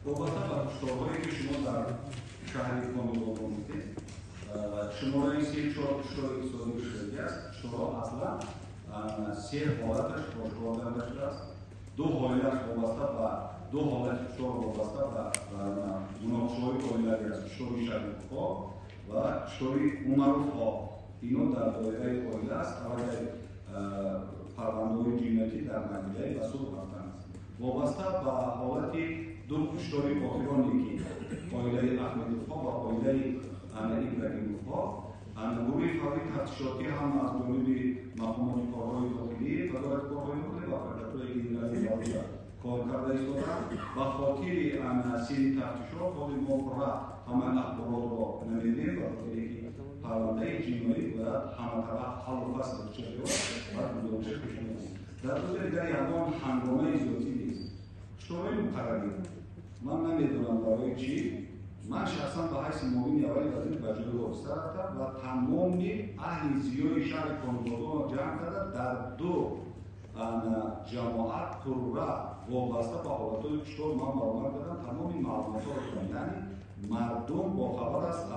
وابسته به هشدارهایی که شما در شهری کانون میدید شماره 34 هشدار اقتصادی شده است. هشدارها اصلا سه حالتش آشکار کرده شده است. دو حالت وابسته به دو حالت هشدار وابسته به مناقشه‌های کالیدری است. هشدار شریک‌ها و هشدار معروف‌ها اینو در دایره قاعده است. اول پرونده‌های جنایتی در مدیریت و سود رفتن است. وابسته به حالت دو هشدار باقیرانی که قاعده احمدی‌ها و قاعده ابراهیم‌ها گروه فوری تفتیشاتی هم از جانب مقامات کارهای داخلی وزارت کارهای داخلی و پرکتور گنرال داخلی کار کرده ایستادند و خاطر سری تفتیشات حال ما همه اخبارات را نمیدیم و خاطر که پرونده جنایی باید همه طرف حل و فصل شده و گزارش کشیده است. در روز دیگر یکان هنگامه ذاتی نیست. هشدارهای مقرری من نمیدونم برای چی. من شخصا به حیث معاون اول وزیر به جای وابسته رفتم و تمام اهل زیای شهر کانون را جمع کرده در دو جماعت پروره وابسته به حالتهای هشدار من برآمد کردم. تمام معلومات را دادم. یعنی مردم با خبر است